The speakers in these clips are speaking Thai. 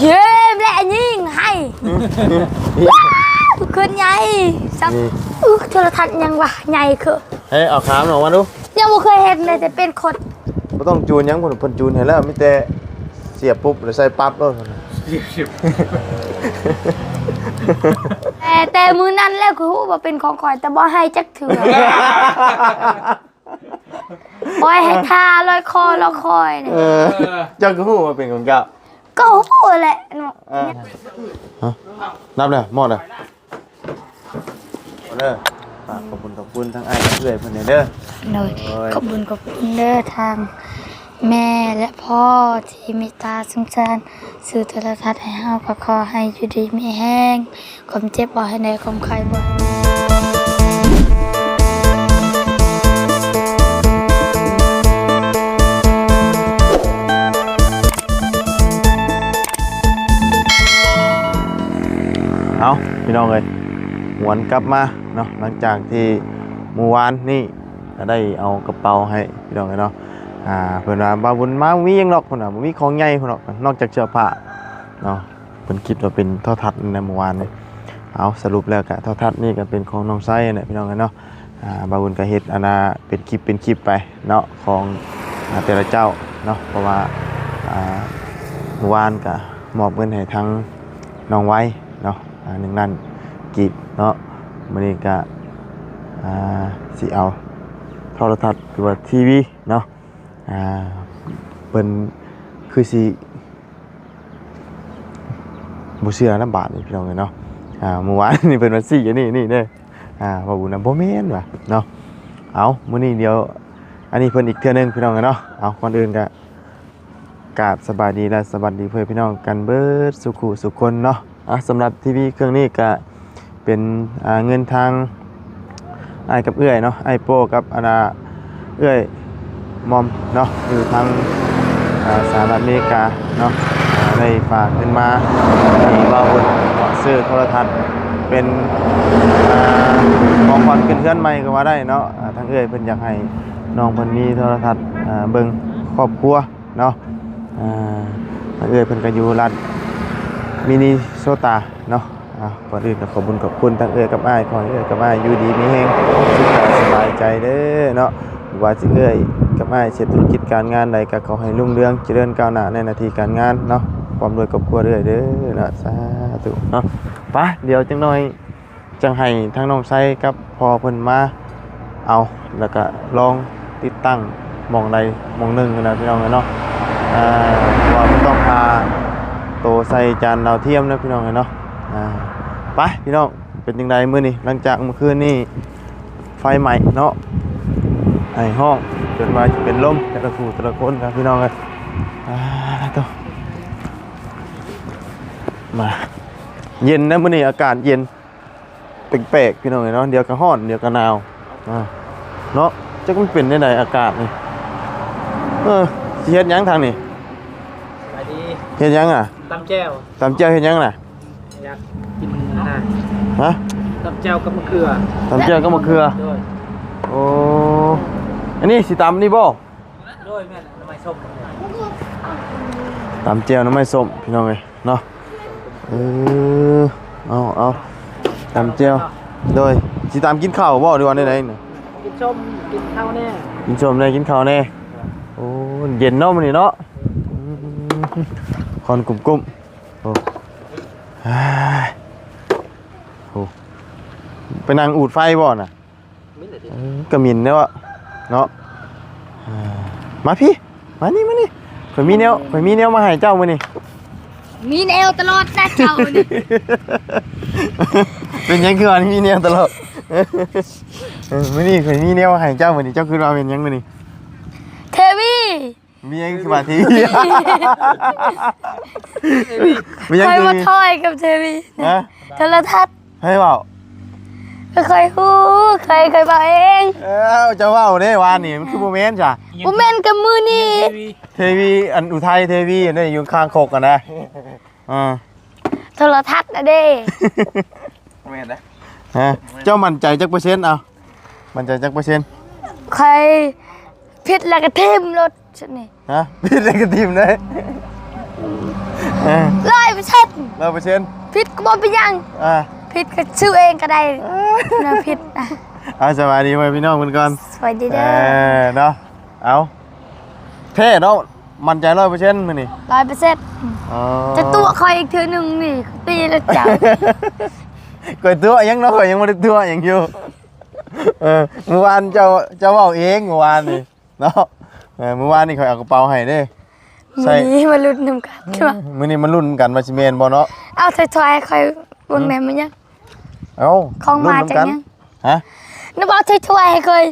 เย้แหละยิงให้ขึ้นใหญ่ซับโทรทัศน์ยังวะใหญ่คือเฮ้ยเอาขามหน่อยมาดูยังไม่เคยเห็นเลยแต่เป็นคนไม่ต้องจูนยังผลจูนเห็นแล้วไม่แต่เสียบปุ๊บหรือใส่ปั๊บก็แต่มือนั้นแล้วคือว่าเป็นของคอยแต่บ่ให้จักเถื่อบ่ให้ทาลอยคอลอยคอยเนี่ยเจ้าก็หูมาเป็นของเจ้าก็หูแหละนับเลยหมดเลยเด้อขอบคุณทั้งไอ้เพื่อนเพื่อนเด้อขอบคุณเด้อทางแม่และพ่อที่เมตตาสงสารสื่อโทรทัศน์ให้เฮาก็ขอให้อยู่ดีมีแห้งความเจ็บบ่ให้ได้ความไข้บ่เอาพี่น้องเลยหวนกลับมาเนาะหลังจากที่เมื่อวานนี่ก็ได้เอากระเป๋าให้พี่น้องเลยเนาะเพื่อนว่าบาบุญมามียังหรอกเพื่อนว่ามีของใหญ่เพื่อนนอกจากเสื้อผ้าเนาะเพื่อนคิดว่าเป็นโทรทัศน์ในเมื่อวานนี่เอาสรุปแล้วกะโทรทัศน์นี่ก็เป็นของน้องไส้เนี่ยพี่น้องเลยเนาะบาบุญก็เฮ็ดอันน่ะเป็นคลิปไปเนาะของแต่ละเจ้าเนาะเพราะว่าเมื่อวานก็มอบเงินให้ทั้งน้องไว้เนาะหนึ่งนั่นกีบเนาะมันนี่ก็สิเอาโทรทัศน์หรือว่าทีวีเนาะเป็นคือสิบุเชื่อน้ำบาทนี่พี่น้องเลยเนาะเมื่อวานนี่เป็นวันสี่นี่เด้ว่าบุญน้ำโบเมนว่ะเนาะเอามื้อนี้เดี๋ยวอันนี้เพิ่นอีกเทื่อนึงพี่น้องเลยเนาะเอาก่อนอื่นก็กราบสบายดีและสวัสดีเพื่อนพี่น้องกันเบิดสุขคนเนาะสำหรับทีวีเครื่องนี้ก็เป็นเงินทางไอ้กับเอื้อยเนาะไอโปกับเอื้อยมอมเนาะอยู่ทางสหรัฐอเมริกาเนาะได้ฝากเงินมาที่บ่าวบุญซื้อโทรทัศน์เป็นของขวัญขึ้นเพื่อนใหม่ก็ว่าได้เนาะทางเอื้อยเพิ่นอยากให้น้องเพิ่นมีโทรทัศน์เบิ่งครอบครัวเนาะทางเอื้อยเพิ่นก็อยู่รัฐมินิโซตาเนาะก่อนอื่นก็ขอบคุณทั้งเอื้อยกับอ้ายขอให้เอื้อยกับอ้ายอยู่ดีมีแฮงสุขสบายใจเด้อเนาะว่าสิเอื้อยกับอ้ายเฮ็ดธุรกิจการงานใดก็ขอให้รุ่งเรืองเจริญก้าวหน้าในหน้าที่การงานเนาะความรวยครอบครัวเด้อเนาะสาธุเนาะไปเดี๋ยวจังหน่อยจังให้ทั้งน้องไสกับพ่อเพิ่นมาเอาแล้วก็ลองติดตั้งหม่องใดหม่องหนึงนะพี่น้องเนาะว่าบ่ต้องพาโตใส่จานดาวเทียมนะพี่น้องเนาะไปพี่น้องเป็นยังไงมื้อนี้หลังจากเมื่อคืนนี่ไฟใหม่เนาะไอห้องจนว่าจะเป็นลมแต่ละคู่แต่ละคนครับพี่น้องเลยต่อมาเย็นนะมื้อนี้อากาศเย็นแปลกๆพี่น้องเนาะเดี๋ยวก็ร้อนเดี๋ยวก็หนาวเนาะจะมันเป็นได้ไหนอากาศนี่สิเฮ็ดหยังทางนี่เฮ็ดหยังตำแจ่วเฮ็ดหยังน่ะอยากกินฮะตำแจ่วกับมะเขือโอ้อันนี้สิตำนี่บ่ด้วยแม่น้ำไม้ส้มตำแจ่วน้ำไม้ส้มพี่น้องเอ้ยเนาะเอาตำแจ่วโดยสิตำกินข้าวบ่ดีกว่าไหนๆนี่กินส้มกินข้าวแน่กินส้มแน่กินข้าวแน่โอ้เย็นเนาะมื้อนี้เนาะคอนกุ้มโอ้ไปนั่งอูดไฟบ่น่ะกระมินเนี่ยเนาะมาพี่มานี่ข่อยมีแนวมาให้เจ้ามื้อนี้มีแนวตลอดนะเจ้านี่เป็นยังคืออันมีแนวตลอดมื้อนี้ข่อยมีแนวให้เจ้ามื้อนี้เจ้าคือว่าเป็นยังมื้อนี้เทวีมียังคือว่าทีวีมียังคือมาถอยกับเทวีโทรทัศน์ให้เว้าเคยฮู้เคยบอกเองจะเว้าเด้วานนี่มันคือบ่แม่นจ้ะบ่แม่นกับมือนี่เทวีอันอุทัยเทวีอันนี้อยู่ข้างโคกกันนะโทรทัศน์นะเด้แม่นนะเจ้ามั่นใจจักเปอร์เซ็นต์เอามั่นใจจักเปอร์เซ็นต์ใครผิดแล้วก็ทิ่มรถฉันนี่ผิดแล้วก็ทิ่มเลย 100% 100% ผิดก็บ่เป็นหยังผิดก็ชื่อเองก็ได้นะผิดนะ เอาสวัสดีไว้พี่น้องเพิ่นก่อน สวัสดีเด้อ เนาะเอาแท้เนาะมั่นใจ 100% มื้อนี้ 100% อ๋อ จะตัวคอยอีกเทื่อนึงนี่ปีละจ้ะ ก่อยตัวยังเนาะข่อยยังบ่ได้ตัวหยังอยู่เมื่อวานเจ้าเว้าเองเมื่อวานนี่เนาะเมื่อวานนี่ข่อยเอากระเป๋าให้เด้ มื้อนี้มาลุ้นนำกันใช่ป่ะ มื้อนี้มันลุ้นกันว่าสิแม่นบ่เนาะ เอาถอยๆคอยเบิ่งแม่นมันยัง เอ้า ของมาจากยัง ฮะ นึกว่าถอยๆเคย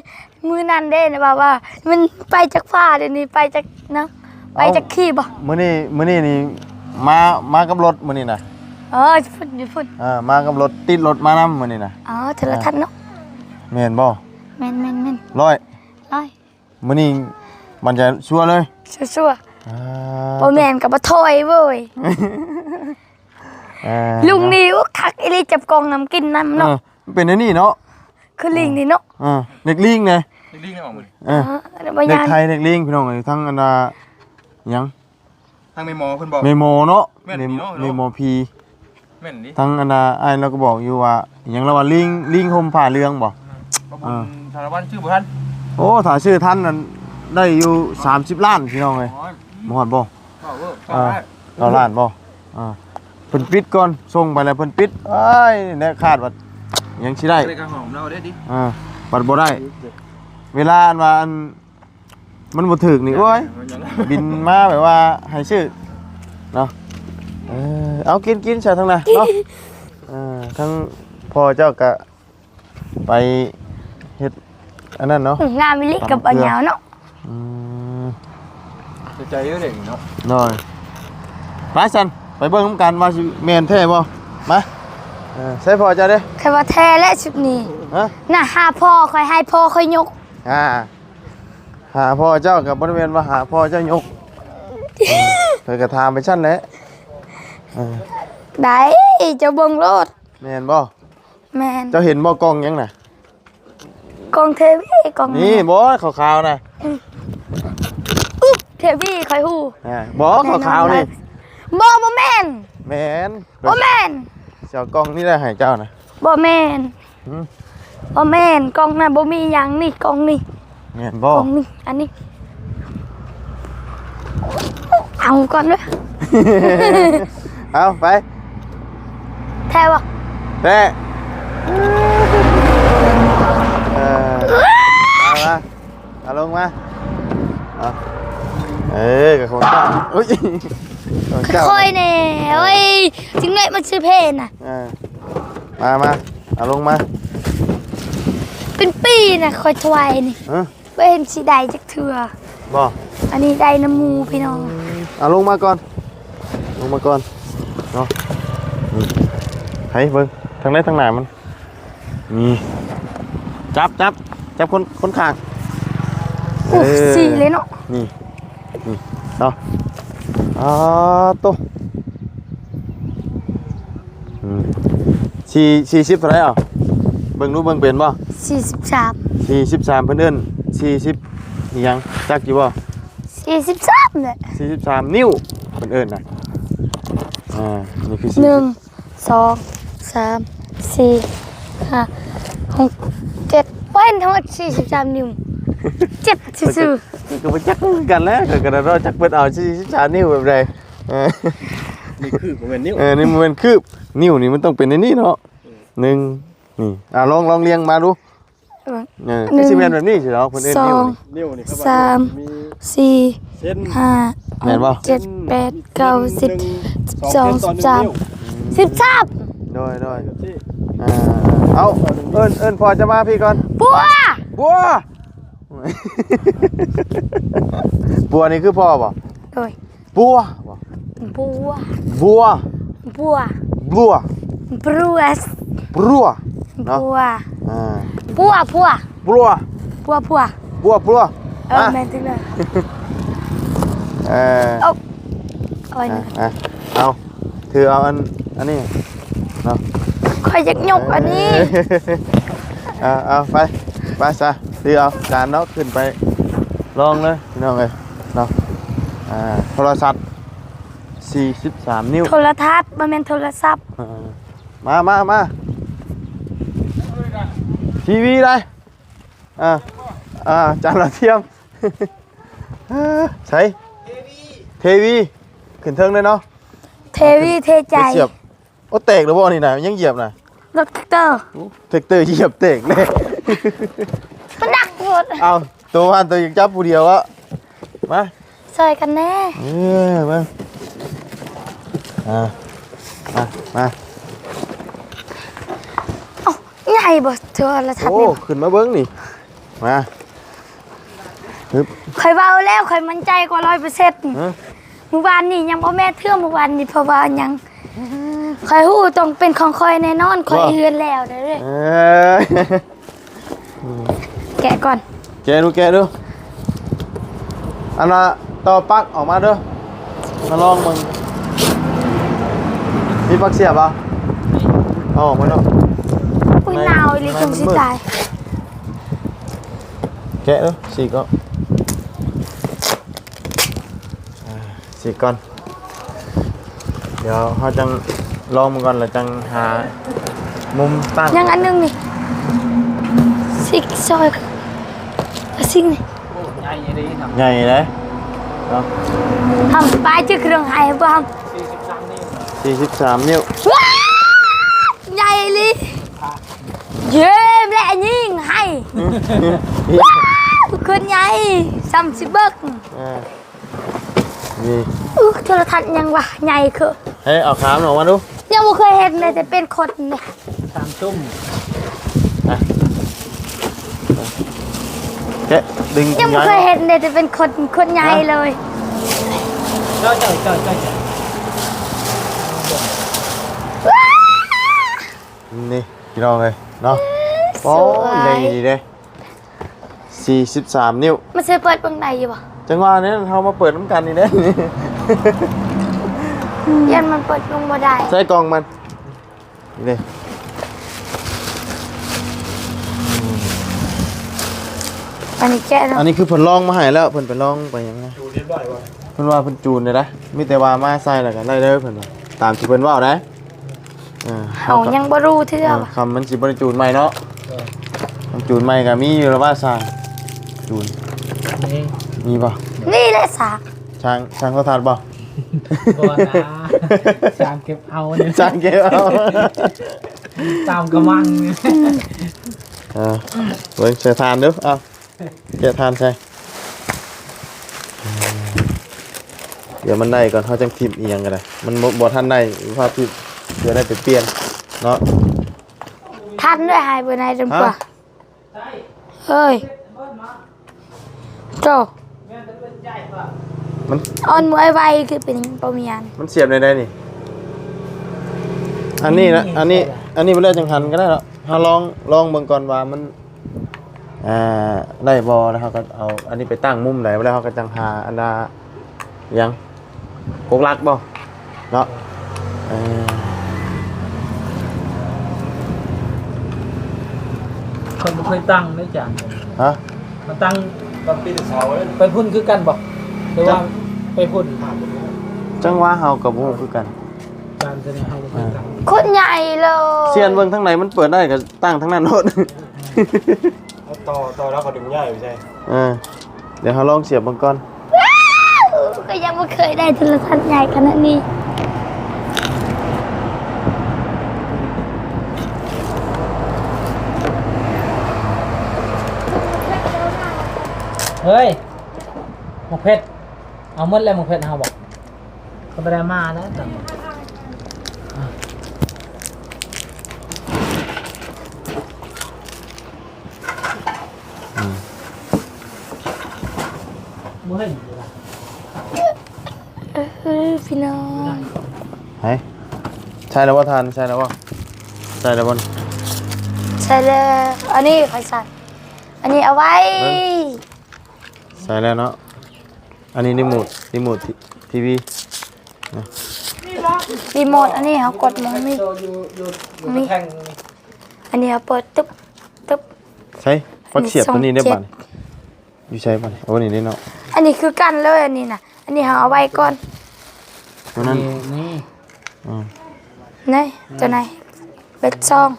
มื้อนั้นเด้นะว่ามันไปจากฟ้าเดี๋ยวนี้ไปจากนะไปจากขี้บ่ มื้อนี้นี่มากับรถมื้อนี้น่ะ ฝุ่น มากับรถติดรถมานำมื้อนี้น่ะ อ๋อโทรทัศน์เนาะ แม่นบ่ แม่น ร้อย ร้อย มื้อนี้มันจะชัวร์เลย ชัวร์ๆบ่แม่นก็บ่ถอยเว้ยลุงนี่คักอีหลีจับกองน้ำกินน้ำเนาะ มันเป็นอันนี้เนาะ คือลิงนี่เนาะ เด็กลิงไง ดิ้งได้บอกมึง บ่ เด็ ยาก น ไทยเด็กลิงพี่น้องเอ้ยทั้งอันน่ะหยัง ทางเมมอเพิ่นบอก เมโมเนาะ แม่นพี่เนาะ เมโมพี แม่นดิ ทั้งอันน่ะอ้ายเราก็บอกอยู่ว่าหยังเราว่าลิงห่มผ้าเหลืองบ่ สารวัตรชื่อบุท่าน โอ้ถ้าชื่อท่านนั้นได้อยู่30ล้านพี่น้องเอ้ยบ่ฮอดบ่ ก็เวอร์ก็ได้ 9ล้านบ่เพิ่นปิดก่อนส่งไปแล้วเพิ่นปิดเอ้ยแน่คาดว่ายังสิได้ เลยกระหอมเราได้ดิ บัดบ่ได้ เวลาอันว่าอันมันบ่ถึกนี่โอ้ยบินมาแบบว่าให้ชื่อเนาะเอากินใส่ทางน่ะเนาะทั้งพ่อเจ้าก็ไปเฮ็ดอันนั้นเนาะ งามอีหลีกับอันยาวเนาะ ใจเยอะเด็กเนาะ น้อยไปซันไปเบิ่งนำกันว่าสิแม่นแท้บ่มาใส่พ่อเจ้าเด้ แค่ว่าแท้และชุดนี้ ฮะ น่ะหาพ่อค่อยให้พ่อค่อยยก หาพ่อเจ้ากับบริเวณว่าหาพ่อเจ้ายกเพิ่นก็ถามไปชั้นแหละ ได้เจ้าเบิ่งโลด แม่นบ่ แม่น เจ้าเห็นบ่กล้องหยังน่ะ กองเทวีกอง นี่บ่ขาวๆน่ะ เทวีค่อยฮู้ บ่ขาวๆนี่ บ่แม่น แม่น บ่แม่น เจ้ากล้องนี่ได้ให้เจ้าน่ะ บ่แม่น หืม บ่แม่นกองน่ะบ่มีหยังนี่กองนี่ แม่นบ่ กองนี่อันนี้เอาก่อนเด้อ เอาไป แท้บ่ แม่เอามาเอาลงมาเอากับของเจ้าอุ้ยของเจ้า ค่อยๆแน่เอ้ยจึงได้มันชื่อเพลน่ะ มาเอาลงมา เป็นปีน่ะค่อยถวายนี่บ่เห็นสิได้จักเทื่อ บ่ อันนี้ได้น้ำหมูพี่น้อง เอาลงมาก่อนเนาะให้เบิ่งทางไหนทางไหนมันนี่จับคนข้าง โอ้สีเลยเนาะ นี่เนาะตุ๊40เท่าไหร่อ่ะเบิ่งรู้เบิ่งเป็นบ่ 43 43เพิ่นเอิ้น40อีหยังจักอยู่บ่ 43เนี่ย 43นิ้วเพิ่นเอิ้นน่ะนี่คือ1 2 3 4 5 6 7เป็นทั้งหมด43นิ้ว7ซื่อ ก็บ่จักกันแล้วก็ได้จักเพิ่นเอา43นิ้วแบบใด นี่คือผมเป็นนิ้ว นี่มันเป็นคืบนิ้วนี่มันต้องเป็นในนี้เนาะ1นี่ลองเรียงมาดูคือสิแม่นแบบนี้สิเนาะเพิ่นเอิ้นนิ้วนี่ นิ้วนี่ครับ 3 มี 4 เส้น 5 แม่นบ่ 7 8 9 10 12 13 13 โดยเอาเอิ้นพอจะมาพี่ก่อน บัว บัวนี่คือพ่อบ่ โดย บัวบ่ บัว บัว บัว บัว บรูส บัวเนาะ บัว บัว บัว บัว บัวบัว บัว แม่นถึงเลย เอา เอาอันนี้ เอาถือเอาอันนี้เนาะ คอยอยากยกอันนี้ เอาไปซะถือเอาจานเนาะขึ้นไปลองเลยพี่น้องเอ้ยเนาะโทรศัพท์ 43 นิ้ว โทรทัศน์บ่แม่นโทรศัพท์ มาทีวีได้จานเราเทียม ใช่เทวีขึ้นเทิงเลยเนาะ เทวีเทใจ เสียบโอ้แตกหรือบ่นี่นะยังเหยียบนะ รถแท็กเตอร์ แท็กเตอร์เหยียบแตกเลย มันหนักหมด เอาตัววันตัวยังจับผู้เดียวอะมา ซอยกันแน่ มามา เอ้าใหญ่บ่โทรทัศน์ โอ้ นี่ ขึ้นมาเบิ้งนี่มาฮึบ ข่อยเว้าแล้วข่อยมั่นใจกว่า100%เมื่อวานนี่ยังบ่แม่เทื่อเมื่อวานนี่เพราะว่ายังข่อยฮู้ต้องเป็นของข่อยแน่นอนข่อยเฮือนแล้วเด้อ แกะก่อน แกดูอันน่ะต่อปลั๊กออกมาเด้อมาลองมึงมีปลั๊กเสียบอ่ะเอาออกมาเนาะ อุ้ยหนาวอีหลีคงสิตาย แกะเด้อสีก็สีก่อนเดี๋ยวเขาจังลองมันก่อนแล้วจังหามุมตั้ง ยังอันนึงนี่ซิกซอยซิกนี่ ใหญ่ดีทำ ใหญ่เลยเนาะ ทำปลายชื่อเครื่องไห้บ่ทำ 43 นิ้ว ว้าวใหญ่เลยเย้มและยิงให้ว้าวขึ้นใหญ่30เบิก นี่ โทรทัศน์ยังวะใหญ่คือ เฮ้ยเอาขามออกมาดู ยังไม่เคยเห็นเลยแต่เป็นคนเลย ตามตุ้ม แกะดึง ยังไม่เคยเห็นเลยแต่เป็นคนใหญ่เลย เจ้า นี่พี่น้องเลยเนาะโอ้ใหญ่ดีเลย43 นิ้ว มันเคยเปิดเบื้องในอยู่ปะ จังหวะนี้เรามาเปิดน้ำกันนี่เด้ ยันมันเปิดลงมาได้ ใส่กล่องมันนี่เลย อันนี้แกะเนาะ อันนี้คือเพิ่นลองมาให้แล้วเพิ่นไปลองไปยังไง ดูเรียบร้อยว่ะ เพิ่นว่าเพิ่นจูนเลยนะมีแต่ว่ามาใส่แล้วกันได้เด้อเพิ่นว่าตามที่เพิ่นว่าได้เขายังบ่รู้เทื่อวะ คำมันสิบ่ได้จูนใหม่เนาะมันจูนใหม่ก็มีอยู่แล้วว่าสร้างจูน นี่ มีบ่ นี่แหละสาก ช่างเขาทัดบ่ บ่นะสามเก็บเอาเนี่ย ช่างเก็บเอา ตามกระมังเนี่ย เบิ่งใส่ทานเด้อเอาแกะทานใส่เดี๋ยวมันได้ก่อนเขาจังทิมอีหยังก็ได้มันบ่ทันได้ภาพที่เดี๋ยวได้ไปเปลี่ยนเนาะ ทันด้วยหายไปไหนจนกว่าเฮ้ยโจ มัน ออนมวยไวคือเป็นปมียัน มันเสียบได้นี่อันนี้นะอันนี้มันเลือกจังหันก็ได้แล้วเราลองเบิ่งก่อนว่ามันได้บ่แล้วเขาก็เอาอันนี้ไปตั้งมุมไหนแล้วเขาก็จังหาอันดายังกกลักบ่เนาะคนบ่เคยตั้งได้จ้ะ ฮะ มาตั้งตอนปีเสาไปพุ่นคือกันบ่หรือว่าไปพุ่น จังว่าเฮากับบ่ฮู้คือกัน การแสดงเฮาบ่เคยตั้ง คนใหญ่เลย เสียนเบิ่งทางไหนมันเปิดได้ก็ตั้งทางนั้นโนด ต่อแล้วก็ดึงใหญ่ใช่ เดี๋ยวเฮาลองเสียบเบิ่งก่อน ว้าวก็ยังไม่เคยได้โทรทัศน์ใหญ่ขนาดนี้ เฮ้ยหมกเพชรเอาหมดแล้วหมกเพชรเฮาบอกก็บ่ได้มาแล้วแต่บ่เห็นอยู่ล่ะ พี่น้อง ไหนใช่แล้วว่าทานใช่แล้วว่าใช่แล้วบ่ ใช่เลยอันนี้ใครใส่อันนี้เอาไว้ ใช่แล้วเนาะอันนี้รีโมททีวี รีโมทอันนี้เขากดมองนี่ นี่ อันนี้เขาเปิดตึ๊บตึ๊บ ใช่ฟักเสียบตัวนี้ได้ 2.7 บ่นี่อยู่ใช่บ่นี่โอ้นี่ได้เนาะ อันนี้คือกันเลยอันนี้นะอันนี้เขาเอาไว้ก่อน ตัวนั้น นี่ อืม นี่ตัวไหนเป็ดซอง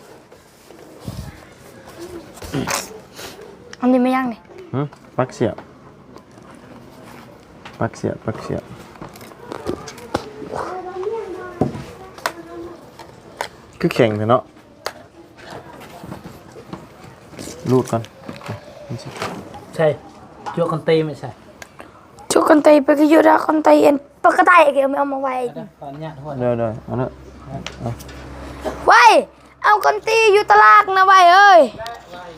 อันนี้ไม่ยังนี่ ปักเสียบปักเสียบปักเสียบคือแข็งเถอะเนาะรูดก่อน ใช่จั่วคอนตีไม่ใช่ ชุกคนไตไปก็อยู่แล้วคนไตเอ็นปกติเกี่ยวไม่เอามาไว้ ตอนนี้ทุกคน เดี๋ยวเอาเนอะ ไว้เอาคนตีอยู่ตลาดนะไว้เอ้ย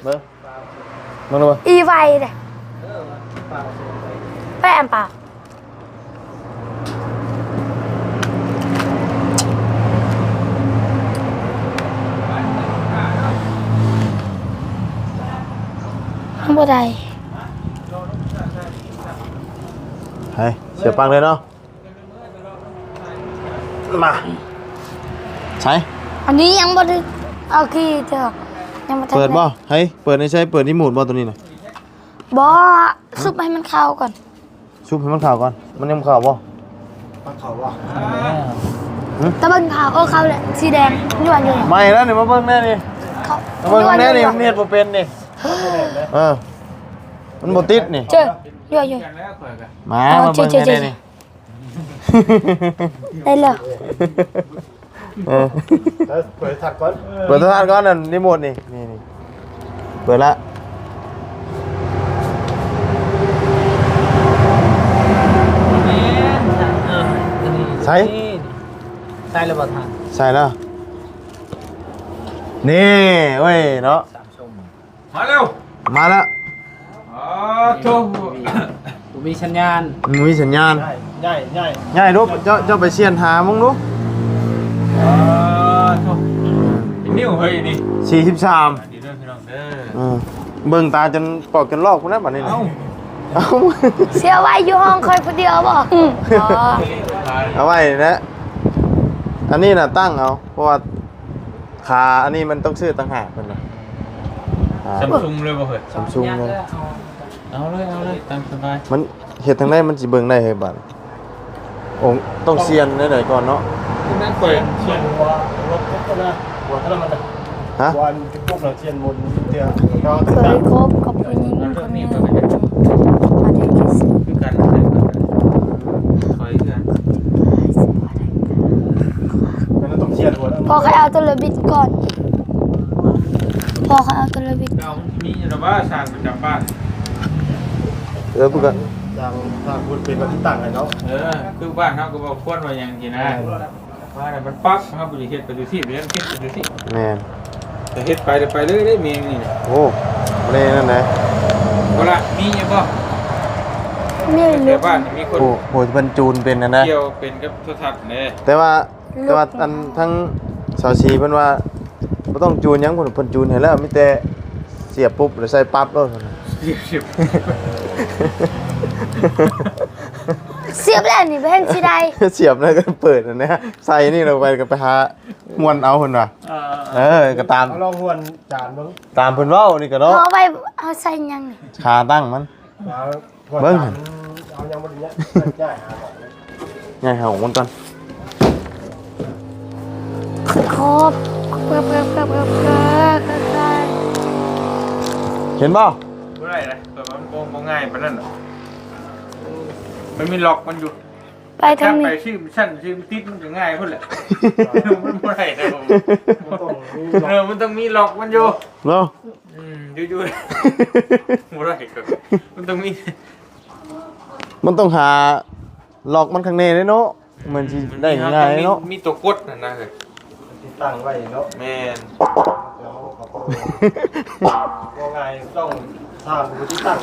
เบิ้งมึงรู้ป่ะ อีไว้เลยไปแอมเปล่าข้างบนใด เฮ้ยเสียบปังเลยเนาะมาใช้ อันนี้ยังบ่ได้เอาขี้เถอะยังบ่ทัน เปิดบ่เฮ้ยเปิดในใช้เปิดที่หมุดบ่ตัวนี้น่ะ บ่ซุปให้มันเข้าก่อน ชุบให้มันข่าวก่อนมันยังข่าวบ่ ตะเบิ่งขาวเข้าเลยสีแดงนี่หวานอยู่เนี่ย ไม่แล้วนี่มาเบิ่งแน่นี่ เขา มาเบิ่งแน่นี่มันเฮ็ดบ่เป็นนี่มันบ่ติดนี่ เจออยู่อยู่ มาเบิ่งแน่นี่ ได้เลย เปิดทัดก่อนเปิดทัดก่อนนั่นรีโมทนี่นี่เปิดละ ใช่ใช่เลยบ่ทาน ใส่แล้วนี่เว้ยเนาะ 3 ชั่วโมง มาเร็ว มาแล้ว อ๋อโถ่ ผมมีสัญญาณ มีสัญญาณ ใหญ่ใหญ่ ง่ายดูเจ้าไปเชียนหามึงดู อ๋อโถ่นิ้วเฮ้ยนี่ 43 ดีด้วยพี่น้องเด้อ เบิ่งตาจนปอกจนลอกพุ่นแล้วบัดนี้ เอ้า เอ้า เสียไว้อยู่ห้องคอยคนเดียวบ่อ๋อ เอาไว้นะอันนี้น่ะตั้งเอาเพราะว่าขาอันนี้มันต้องซื้อต่างหากเพิ่นน่ะ ซัมซุงเลยบ่เฮ้ย ซัมซุงเลย เอาเลยตามสบาย มันเฮ็ดทางใดมันสิเบิ่งได้เฮ้ยบัดองค์ต้องเซียนได้ก่อนเนาะ นั่นเปิดเชียน รถก็นะหัวทะเลมัน ฮะ วันที่พวกเราเชียนบนเตียงเรา เคยคบกับผู้หญิงคนหนึงพอได้คิดสิ คือกันเลยคอยกัน มันต้องเชียนหัว พอเขาเอาตัวระบิดก่อนพอเขาเอาตัวระบิด เรามีระบ้าสร้างประจำบ้าน พูดกัน ทางคุณเป็นวันที่ต่างกันเนาะ คือบ้านเฮาก็บ่ควรว่าหยังสินะว่าแต่มันปักเฮาบ่ได้เฮ็ดไปดูสิเรียนเฮ็ดไปดูสิ แม่น แต่เฮ็ดไปได้ไปเลยได้เมียนี่ โอ้บ่ได้นั่นนะ บ่ล่ะมีอยู่บ่ ไม่ แถ รู้ วบ้านมีคน โอ้โหบรรจูนเป็นนะ เกี่ยวเป็นกับโทรทัศน์เด้ แต่ว่าอันทั้งสาวชีเพิ่นว่าบ่ต้องจูนหยังเพิ่นจูนให้แล้วมีแต่เสียบปุ๊บแล้วใส่ปั๊บแล้ว สิบ เสียบแล้วนี่ไปเห็นสิได้ เสียบแล้วก็เปิดนะใส่นี่ลงไปก็ไปหามวนเอาเพิ่นว่าก็ตาม เอาลองหวนจานมึง ตามเพิ่นเว้านี่ก็เนาะ เอาไปเอาใส่ยังนี่ ขาตั้งมัน เบิ้งเอายังบนนี้ได้หาของ ใหญ่หาของมันก่อน ครบเพิ่ม เห็นบ่ บ่ได้นะตัวมันโกงบ่ง่ายปานนั้นหรอกมันมีล็อกมันอยู่ ไปทาง ไป นี้ ชื่อติดมันก็ง่ายพุ่นแหละมันบ่ได้นะผม มันต้องมีล็อกมันอยู่ เนาะ อยู่ๆบ่ได้ก็มันต้องมี มันต้องหาล็อกมันข้างในเนาะมันสิได้ง่ายเนาะ มีตัวกดนั่นนะเฮ้ย ที่ตั้งไว้เนาะ แม่น ว่าไงต้องสร้างที่ตั้ง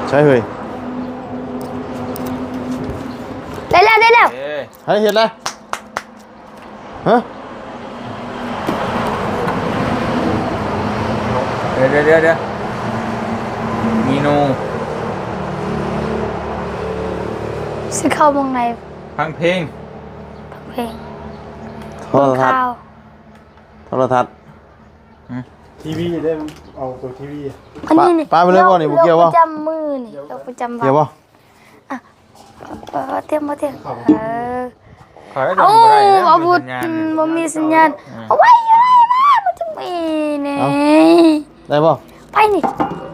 ใช่เฮ้ย ได้แล้ว เอ้ย ให้เห็นเลยฮะ เดี๋ยวมีโน สิเข้าวงใน ฟังเพลง เพลง ถ โทรทัศน์ ข่าว โทรทัศน์ ทีวีได้เอาตัวทีวี อันนี้นี่ ป้าไปเลยบ่นี่บ่เกี่ยวบ่ โรคประจำมือนี่โรคประจำวัน เกี่ยวบ่ เตรียมบ่เตรียม ขอให้ โอ้ ทำบ่ได้นะ อาวุธ สัญญาณ บ่มีสัญญาณเอาไว้อะไรมามันจะมีนี่ ได้บ่ ไปนี่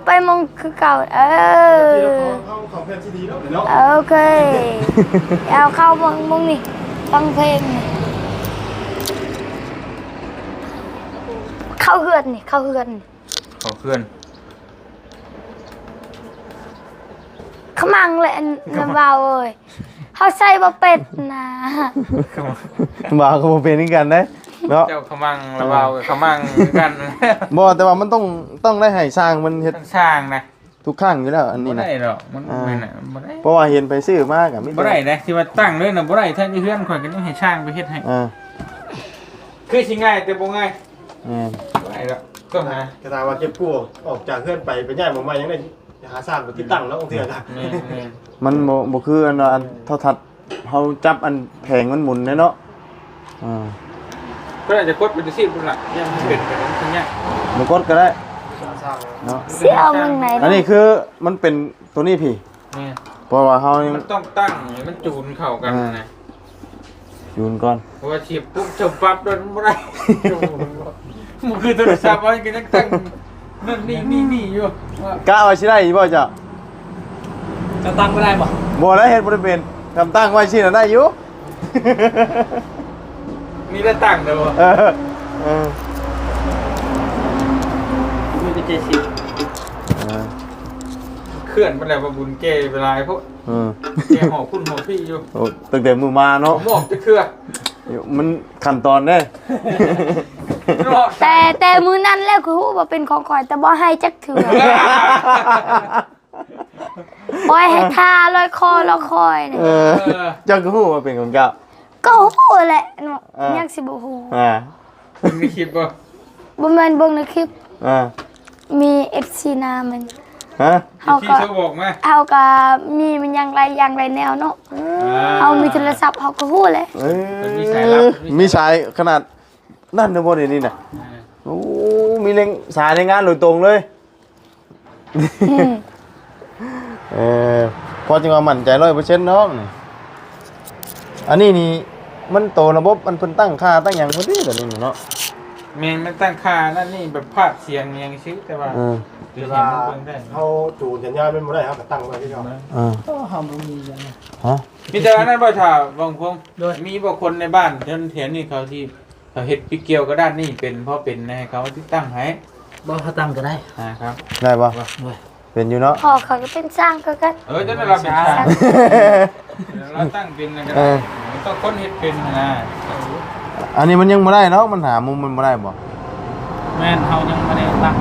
ไปมองคือเก่าเข้าเพจที่ดีแล้วเนาะ โอเคเอาเข้ามองนี่ฟังเพลงนี่เข้าเฮือนนี่เข้าเฮือนนี่ ขอเคลื่อน ขมังเลยน้ำเบาเอ้ยเขาใส่บ่เป็ดนะ บ่าวก็บ่เป็นคือกันเด้เนาะ เจ้าขมังระเบาขมังกัน บ่แต่ว่ามันต้องได้ให้สร้างมันเฮ็ด ทั้งช่างนะ ทุกครั้งอยู่แล้วอันนี้ บ่ นะ ได้หรอกมันไม่น่ะบ่ได้ เพราะว่าเห็นไปซื้อมาก็มี บ่ได้นะที่ว่าตั้งเลยน่ะบ่ได้ท่านที่เพื่อนข่อยก็ต้องให้ช่างไปเฮ็ดให้ คือสิง่ายแต่บ่ง่าย แม่น บ่ได้หรอกต้องหาก ระตาว่าเก็บกู้ออกจากเพื่อนไปย้ายมาใหม่ยังได้หาสร้างที่ตั้งแล้วองค์เถื่อนนะ แม่น มันบ่คืออันว่าอันโทรทัศน์เฮาจับอันแผงมันหมุนเนาะอ่า ๆก็อาจจะกดเป็นสิพุ่นล่ะยังเป็นไปนั้นทั้งเนี้ย บ่กดก็ได้ สร้าง เนาะ เสียเอาเมืองไหน อันนี้คือมันเป็นตัวนี้พี่ แม่น เพราะว่าเฮายัง มันต้องตั้งให้มันจูนเข้ากันนะ ยูนก่อน เพราะว่าฉีบปุ๊บจบปั๊บโดนบ่ได้มันคือโทรศัพท์มันก็ยังตั้งนั่นนี่อยู่ว่าก ะว่าสิได้บ่จ้ะ จะตั้งไม่ได้บ่ บ่ได้เฮ็ดบ่ได้เป็นทำตั้งไว้สิน่ะได้อยู่ นี่ได้ตั้งเด้อบ่ เออเออ มีแต่70 เออ เคลื่อนไปแล้วว่าบุญเก้เวลาไอ้พวก เออ แกหอคุณหอพี่อยู่ โอ้ตั้งแต่มือมา ผ เนาะ มบอกจะเครือ มันขั้นตอนเด้ แต่มือนั้นแล้วคือฮู้ว่าเป็นของข่อยแต่บ่ให้จักเถื่อบ่ให้ทาลอยคอนี่ เออเจ้าก็ฮู้ว่าเป็นของเจ้า ก็ฮู้แหละเนาะ อ่ายั ยังสิบ่ฮู้ คุณมีคลิปป่ะ บ่แม่นเบิ่งในคลิป อ่า มี FC นามัน ฮะ เฮา ที่ ก็ เขาบอกมา เฮาก็มีมันอย่างไรแนวเนาะเฮามีโทรศัพท์เฮาก็ฮู้แหละ เอ้ยมีสายขนาดนั่นนะบ่เดี๋ยวนี้น่ะโอ้มีเล็งสายในงานโดยตรงเลย อืม เออพอจังว่ามั่นใจ100%น้องนี่อันนี้นี่มันโตระบบมันเพิ่นตั้งค่าตั้งหยังพอดีเดี๋ยวนี้เนาะ เมนมันตั้งค่านั่นนี่แบบภาพเสียงยังชื่อแต่ว่า เออ เดี๋ยว เว เห็น ลา มันเบิ่งได้ เขาจูนสัญญาณไม่ได้ครับตั้งไว้ที่เรา เออ ก็เฮาบ่มีอย่างนั้น ฮะ มีแต่อันนั้นบ่ถ่าบางพงมีบ่คนในบ้านเห็นนี่เขาที่เขาเฮ็ดปิเกี่ยวกับด้านนี้เป็นเพราะเป็นให้เขาที่ตั้งให้ บ่เขาตั้งก็ได้ นะครับ ได้บ่ ด้วย เป็นอยู่เนาะ พ่อเขาก็เป็นสร้างคือกัน จะได้เราเป็นช่างเราตั้งเป็นอะไรก็ได้ต้องคนเฮ็ดเป็นนะ อันนี้มันยังบ่ได้เนาะมันหามุมมันบ่ได้บ่ แม่นเฮายังบ่ได้ตั้ง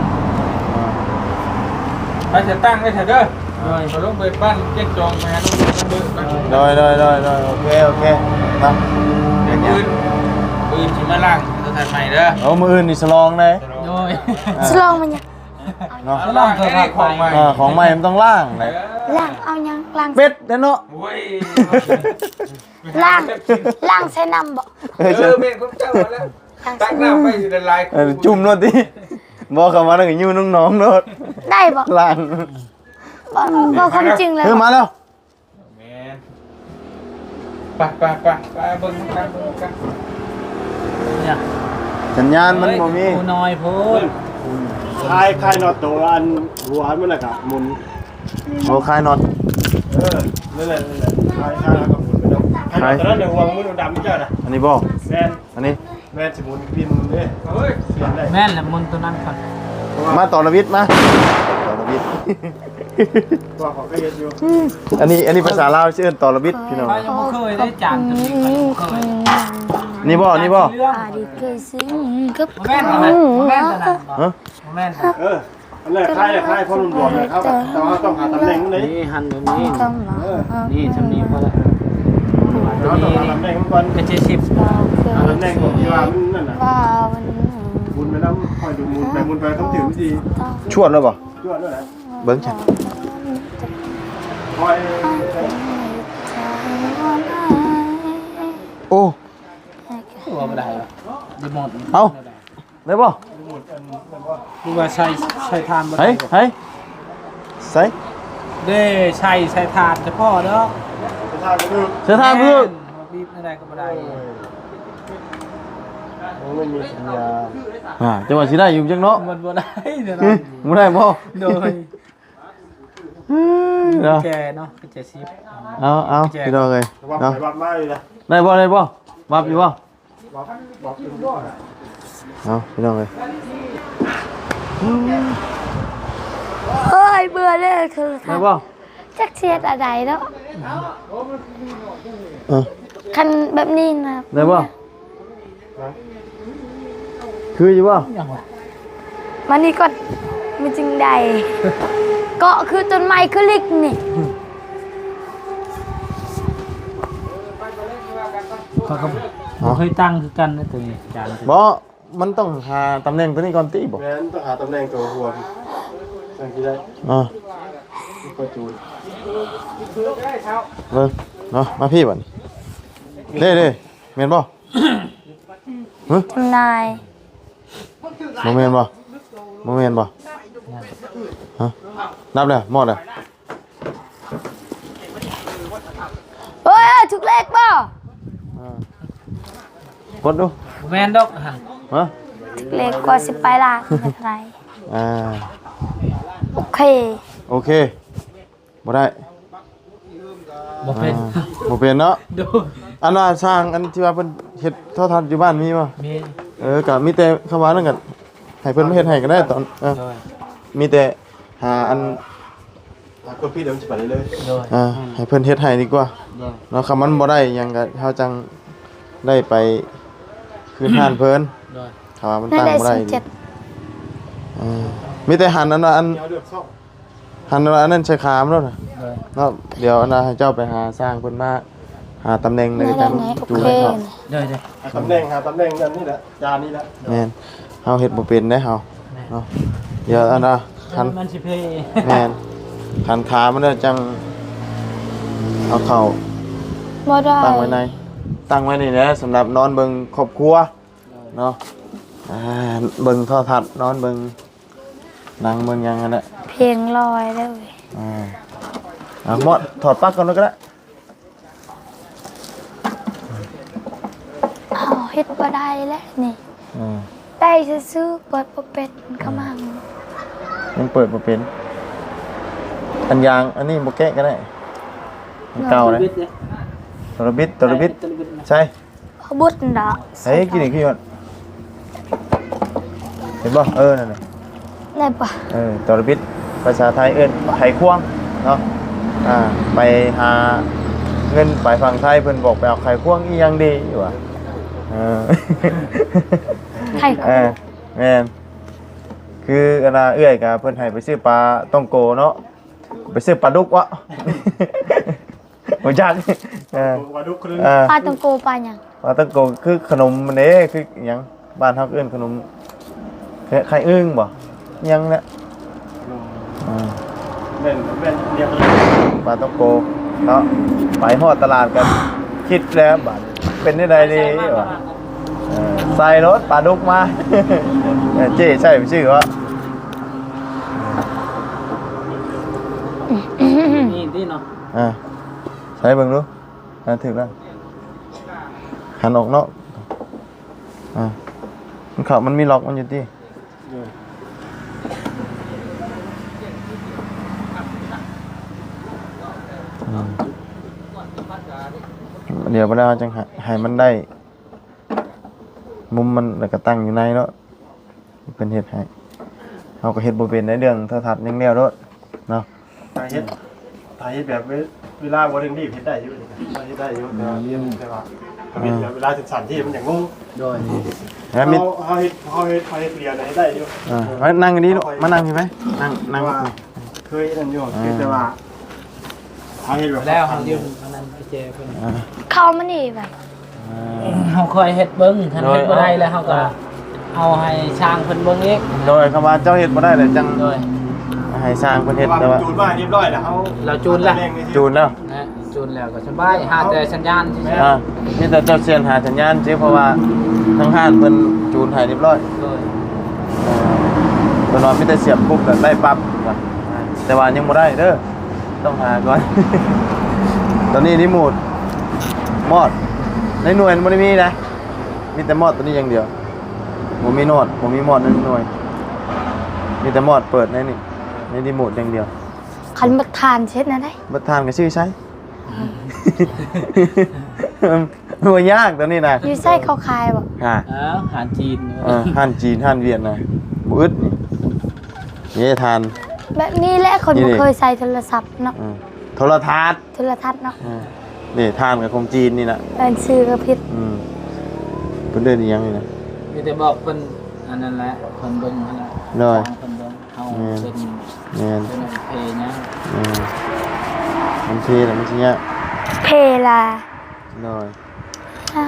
ไปจะตั้งไว้เถอะเด้อ ด้วย เขาลงไปบ้านเจ๊จองมาลงไปเด้อบ้าน ได้โอเคมา เดี๋ยวปืนสิมาล่างสถานใหม่เด้อ เอามืออื่นนี่สลองเลย ด้วย สลองมันยัง เนาะ ล่างให้ได้ของใหม่ ของใหม่มันต้องล่างเลย ล้างเอายังล้าง เป็ดเด้อเนาะ โอ้ย ล้างใส่น้ำบ่ เป็นของเจ้าแล้วตักน้ำไปสิละลาย จุ่มโน่นติบอกเข้ามาแล้วก็ยู่น้องๆโน่น ได้บ่ ล่าง บ่ความจริงเลย มาแล้ว แม่นไปเบิ่งกัน เนี่ย สัญญาณมันบ่มี โอ้น้อยโพด คลายน็อตตัวอันหัวมันน่ะครับหมุน โอ้คลายน็อต นั่นแหละคลายแล้วก็หมุนไปแล้วคลายตอนนั้นหัวมันดำไม่ใช่นะ อันนี้บ่ แมน อันนี้ แมนสมุนบินเนี่ย เฮ้ย เปลี่ยนได้ แม่นแหละมนต์ตัวนั้นก่อน มาต่อระวิทย์มาต่อระวิทย์ ตัวของก็เย็นอยู่ อันนี้ภาษาลาวชื่อต่อระวิทย์พี่น้อง เขายังบ่เคยได้จานตัวนี้เขายังบ่เคย นี่บ่ อดีตเคยซึ้งกับ บ่แม่นตัวนั้นบ่แม่นตัวนั้นบ่ ฮะ บ่แม่น อันแรกคลายพ่อรุ่นรวมเลยครับแต่ว่าต้องหาตำแหน่งนี่ นี่หันตัวนี้ ต้องหรอ นี่ทำนี้พอละ เราต้องหาตำแหน่งมันก่อน ก็70 หาตำแหน่งของที่ว่ามันนั่นน่ะ ว่ามัน หมุนไปแล้วคอยดูหมุนไปต้องถือวิธี ชวดแล้วบ่ ช่วยด้วยนะ เบิ่งฉัน คอย โอ้ โอ้ ว่าบ่ได้วะรีโมท เอ้าได้บ่ ดูว่าใช้ทานบ่ เฮ้ ได้ ยเฮ้ยใส่ เด้ใช้ทานเฉพาะเด้อ จะทานก็คือ เสื้อทางคือ บีบอะไรก็บ่ได้ ไม่มีสัญญา จังหวะสิได้อยู่จังเนาะ มันบ่ได้เดี๋ยว บ่ได้บ่ โดย เนาะ แกเนาะก็70 เอาพี่น้องเอ้ย วับ เนาะ ไปวับมาเลยนะ ได้บ่วับอยู่บ่ วับเป็นบ่อนะ เอาพี่น้องเอ้ย เฮ้ยเบื่อเลยโทรศั ได้ พท์ บ่ จักเชียดอะไรแล้ว เออ คันแบบนี้นะ ได้บ่คืออยู่บ่ ยังวะ มานี่ก่อนมันจึงใดเกาะคือต้นไม้คือลิกนี่ เขาก็บ่เคยตั้งคือกันนะตัวนี้จานตัวนี้ บ่มันต้องหาตำแหน่งตัวนี้ก่อนติบ่ แม้นต้องหาตำแหน่งตัวหัวสังเกตได้ อ่า ก็จูน เบิ่งเนาะมาพี่บัดนี้เด้แม่นบ่ฮะ ทำนาย บ่แม่นบ่บ่แม่นบ่ฮะนับแล้วหมดแล้ว เฮ้ยถูกเลขป่ะ กดดู บ่แม่นดอกหั่น ฮะ ถูกเลขกว่า10 ปลายล้านไม่เป็นไร อ่า โอเค โอเคบ่ได้ บ่เป็น บ่เป็นเนาะ ดู อันว่าสร้างอันที่ว่าเพิ่นเฮ็ดโทรทัศน์อยู่บ้านมีบ่ มี ก็มีแต่คำว่านั่นก็ให้เพิ่นมาเฮ็ดให้ก็ได้ตอนโดย มีแต่หาอัน หาคนพี่เดี๋ยวมันจะไปเรื่อย โดย ให้เพิ่นเฮ็ดให้ดีกว่า โดย เนาะคำมันบ่ได้หยังก็เฮาจังได้ไปคืนห้านเพิ่น โดย ถ้าว่ามัน น่า ตั้ง ได้ บ่ได้ มีแต่หันอันว่าอัน ๆเอาเลือกซ่อง หันอันว่าอันนั้นใช้ขามแล้วน่ะ โดย เนาะเดี๋ยวอันน่ะให้เจ้าไปหาสร้างเพิ่นมาหาตำแหน่งใน น่า จั ได้ ง ไหนโอ จู เค ให้เขา โดย หาตำแหน่งอันนี้แหละจานนี้แหละ แม่นเฮาเฮ็ดบ่เป็นเด้เฮาเนาะเดี๋ยวอันน่ะคัน มันสิเพ แม่นคันขามันน่ะจังเอาเข้า บ่ได้ ตั้งไว้นี่แหละสำหรับนอนเบิ่งครอบครัวเนาะเบิ่งโทรทัศน์นอนเบิ่งหนังเบิ่งหยังนั่นแหละ เพลงลอยเลย หมดถอดปลั๊กก่อนแล้วก็ได้ อ้าวเฮ็ดบ่ได้แล้วนี่ อืม ได้ซื้อๆเปิดบ่เป็นเข้ามา ยังเปิดบ่เป็นอันยางอันนี้บ่แกะก็ได้อันเก่าเลยตัวระบิดใช่ เอาบุดดอก เฮ้ยกินอีกพี่ยอดเห็นบ่นั่นน่ะ ได้ปะ ตัวระบิดภาษาไทยไขควงเนาะไปหาเงินไปฝั่งไทยเพิ่นบอกไปเอาไขควงอีหยังดีอยู่ว่ะไข่ แม่นคืออันน่ะเอื้อยก็เพิ่นให้ไปซื้อปลาต้องโกเนาะไปซื้อปลาดุกวะบ่จักวาดุกครึ่ง ปลาตังโกปลาหยัง ปลาต้องโกคือขนมมันเด้คือหยังบ้านเฮาเอิ้นขนมไข่อึ้งบ่หยังเนี่ย เล่นเรียก ปลาต้องโกเนาะไปฮอดตลาดกันคิดแล้วบัดเป็นได้ดีวะใส่รถปลาดุกมา เจ๊ใช่ชื่อวะ นี่ดีเนาะ ใช้เบิ่งดูถึงแล้วหันออกเนาะมันเขามันมีล็อกมันอยู่ที่เดี๋ยวเวลาจังให้มันได้มุมมันแล้วก็ตั้งอยู่ในเนาะเป็นเฮ็ดให้เราก็เฮ็ดบ่เป็นในเรื่องโทรทัศน์ยังแนวเนาะเนาะ ถ่ายเฮ็ดแบบเวลาบ่ถึงรีบเฮ็ดได้อยู่เฮ็ดได้อยู่แต่เรียนแต่ว่าเวลาสั้นๆที่มันอย่างงง โดย แล้วมี เฮาเฮ็ดเรียนได้อยู่ มานั่งกันนี้ลูกมานั่งใช่ไหมนั่ง ว่าเคยนั่นอยู่คือแต่ว่าเฮาเฮ็ดแบบ แล้วเฮายืมอันนั้นไปเจเพิ่น เข้ามานี่ไป เฮาคอยเฮ็ดเบิ่งคันเฮ็ดบ่ได้แล้วเฮาก็เอาให้ช่างเพิ่นเบิ่งอีก โดยคำว่าเจ้าเฮ็ดบ่ได้เลยจัง โดย ให้สร้างเพิ่นเฮ็ดแต่ว่า จูนมาเรียบร้อยแล้วเฮา เราจูนแล้ว จูนแล้ว นะจูน นแล้วก็สบายหาแต่สัญญาณใช่ไหม มีแต่เจ้าเสียนหาสัญญาณสิเพราะว่าทางห้านเพิ่นจูนให้เรียบร้อย โดย เพิ่นว่ามีแต่เสียบปุ๊บแล้วได้ปั๊บว่าแต่ว่ายังบ่ได้เด้อต้องหาก่อน ตอนนี้รีโมทมอดในหน่วยมันบ่ได้มีนะมีแต่มอดตัวนี้อย่างเดียวบ่มีโนดบ่มีมอดในหน่วยมีแต่มอดเปิดในนี่ในรีโมทอย่างเดียว คันบักทานเช็ดนะได้ บัดทานก็ชื่อใช้ มันบ่ยากตัวนี้นะ อยู่ไส้เขาคายบ่ ฮะ อ้าวอาหารจีน ห้านจีนห้านเวียดนะบ่อึดนี่ทาน แบบนี้แหละคนบ่เคยใส่โทรศัพท์เนาะ โทรทัศน์ โทรทัศน์เนาะ นี่ทานกับของจีนนี่นะ เอิ้นชื่อก็ผิด เพิ่นเดินอีหยังนี่นะ มีแต่บอกเพิ่นอันนั้นแหละเพิ่นเบิ่งนั่นแหละ ได้ เพิ่นเบิ่งเฮาเป็น แม่น เป็นเพลนะ มันเทแล้วมันสิยาก เพลา น้อย อ่ะ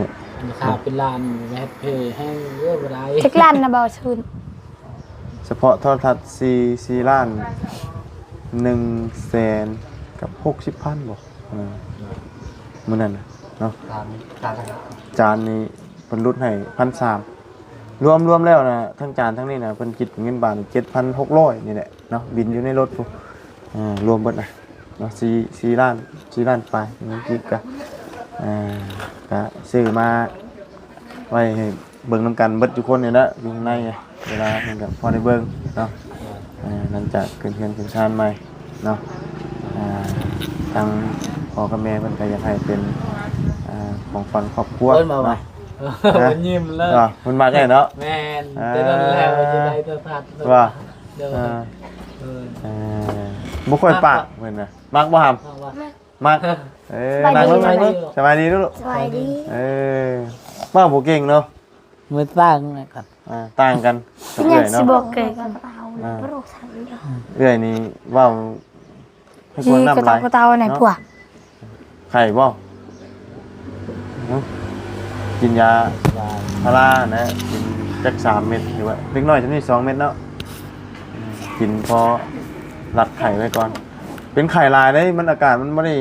นี่ ราคาเป็นล้านแม่เพให้เยอะบ่ได้ จักลั่นนะเบาชุน เฉพาะโทรทัศน์4ล้าน1แสนกับ60,000บ่มื้อนั้นน่ะเนาะ การนะครับ จานนี้เพิ่นลดให้ 1,300 รวมแล้วนะทั้งจานทั้งนี้นะเพิ่นคิดเป็นเงินบาท 7,600 นี่แหละเนาะบินอยู่ในรถพุรวมเบิดนะเนาะ4ล้านไปเงินกิกก็ก็ซื้อมาไว้ให้เบิ่งนำกันเบิดทุกคนนี่แหละอยู่ข้างในไงเวลาเพิ่นก็พอได้เบิ่งเนาะหลังจากขึ้นเรือนขึ้นชานใหม่เนาะทางพ่อกับแม่เพิ่นก็อยากให้เป็นของขวัญครอบครัว เพิ่นมาว่าเพิ่นยิ้มเลย เพิ่นมาแค่เนาะ แม่นแต่นั้นแล้วจะได้โทรทัศน์ ว่า เด้อบ่ค่อยปากเพิ่นน่ะมักบ่หำ ว่า มักนั่งลงนั่งลงสบายดีลูก สวัสดี ว่าบ่เก่งเนาะ มือตั้งนะครับ ต่างกันกับ เป็นหยั เอื้อง ย สิ เนาะ บอกเกิดกัน เอื้อยนี่เว้าให้ค ที่ น กระ น้ำลา ตาย กระเตาไหนพวก ไข่บ่กินยาพารานะกินจัก3เม็ดหรือว่าเล็กน้อยจังนี้2เม็ดเนาะกินพอรัดไข่ไว้ก่อน เป็นไข่ลายได้มันอากาศมันไม่ได้